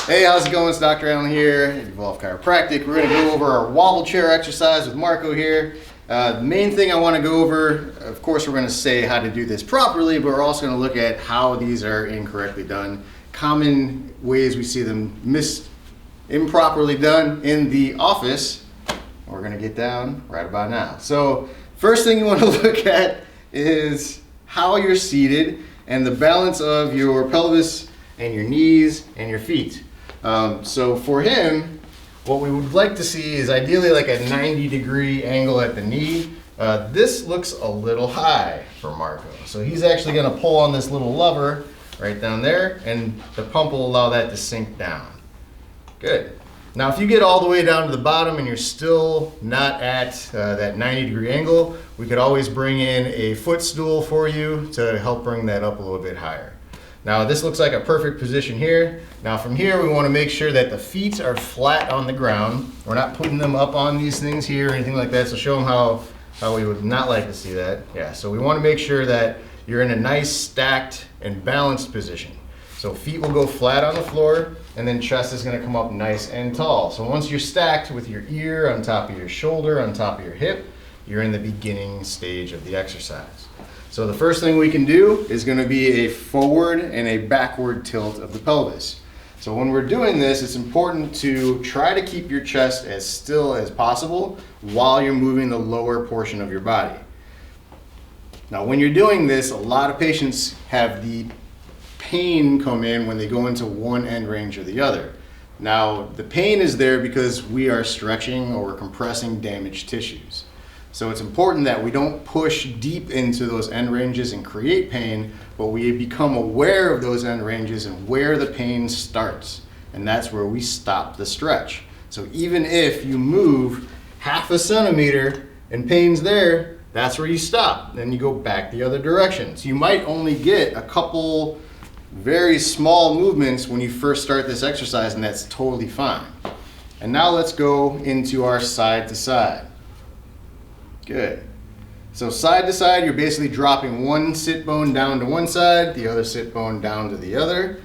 Hey, how's it going? It's Dr. Allen here at Evolve Chiropractic. We're going to go over our wobble chair exercise with Marco here. The main thing I want to go over, of course, we're going to say how to do this properly, but we're also going to look at how these are incorrectly done. Common ways we see them improperly done in the office. We're going to get down right about now. So first thing you want to look at is how you're seated and the balance of your pelvis and your knees and your feet. So for him, what we would like to see is ideally like a 90-degree angle at the knee. This looks a little high for Marco. So he's actually going to pull on this little lever right down there, and the pump will allow that to sink down. Good. Now if you get all the way down to the bottom and you're still not at that 90-degree angle, we could always bring in a footstool for you to help bring that up a little bit higher. Now this looks like a perfect position here. Now from here we want to make sure that the feet are flat on the ground. We're not putting them up on these things here or anything like that, so show them how we would not like to see that. Yeah, so we want to make sure that you're in a nice stacked and balanced position. So feet will go flat on the floor, and then chest is going to come up nice and tall. So once you're stacked with your ear on top of your shoulder, on top of your hip, you're in the beginning stage of the exercise. So the first thing we can do is going to be a forward and a backward tilt of the pelvis. So when we're doing this, it's important to try to keep your chest as still as possible while you're moving the lower portion of your body. Now when you're doing this, a lot of patients have the pain come in when they go into one end range or the other. Now the pain is there because we are stretching or compressing damaged tissues. So it's important that we don't push deep into those end ranges and create pain, but we become aware of those end ranges and where the pain starts. And that's where we stop the stretch. So even if you move half a centimeter and pain's there, that's where you stop. Then you go back the other direction. So you might only get a couple very small movements when you first start this exercise, and that's totally fine. And now let's go into our side to side. Good. So side to side, you're basically dropping one sit bone down to one side, the other sit bone down to the other.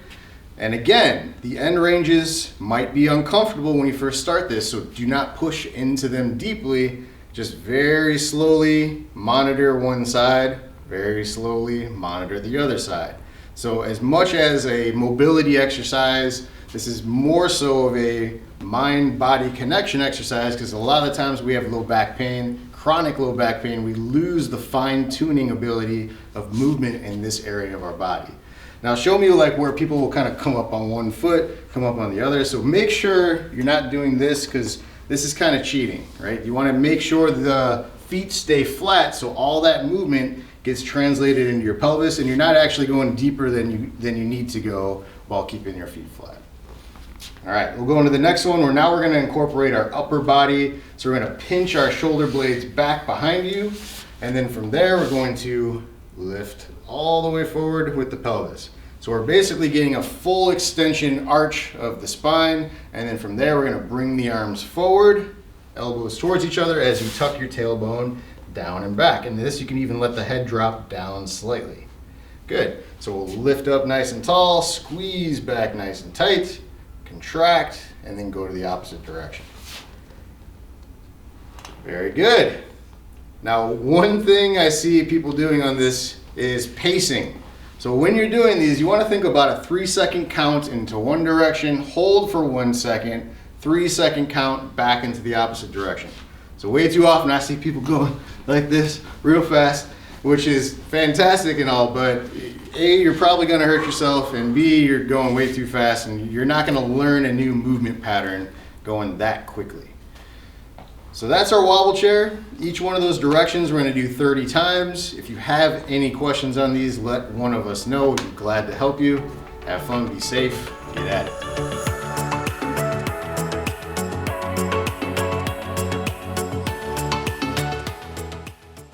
And again, the end ranges might be uncomfortable when you first start this, so do not push into them deeply. Just very slowly monitor one side, very slowly monitor the other side. So as much as a mobility exercise, this is more so of a mind-body connection exercise, because a lot of times we have low back pain, chronic low back pain, we lose the fine-tuning ability of movement in this area of our body. Now show me like where people will kind of come up on one foot, come up on the other. So make sure you're not doing this, because this is kind of cheating, right? You want to make sure the feet stay flat so all that movement gets translated into your pelvis and you're not actually going deeper than you need to go while keeping your feet flat. All right, we'll go into the next one where now we're going to incorporate our upper body. So we're going to pinch our shoulder blades back behind you, and then from there we're going to lift all the way forward with the pelvis. So we're basically getting a full extension arch of the spine, and then from there we're going to bring the arms forward, elbows towards each other as you tuck your tailbone down and back. And this you can even let the head drop down slightly. Good. So we'll lift up nice and tall, squeeze back nice and tight, contract, and then go to the opposite direction. Very good. Now one thing I see people doing on this is pacing. So when you're doing these, you want to think about a 3-second count into one direction, hold for 1 second, 3-second count back into the opposite direction. So way too often I see people going like this real fast, which is fantastic and all, but A, you're probably going to hurt yourself, and B, you're going way too fast and you're not going to learn a new movement pattern going that quickly. So that's our wobble chair. Each one of those directions we're going to do 30 times. If you have any questions on these, let one of us know. We'd be glad to help you. Have fun, be safe, get at it.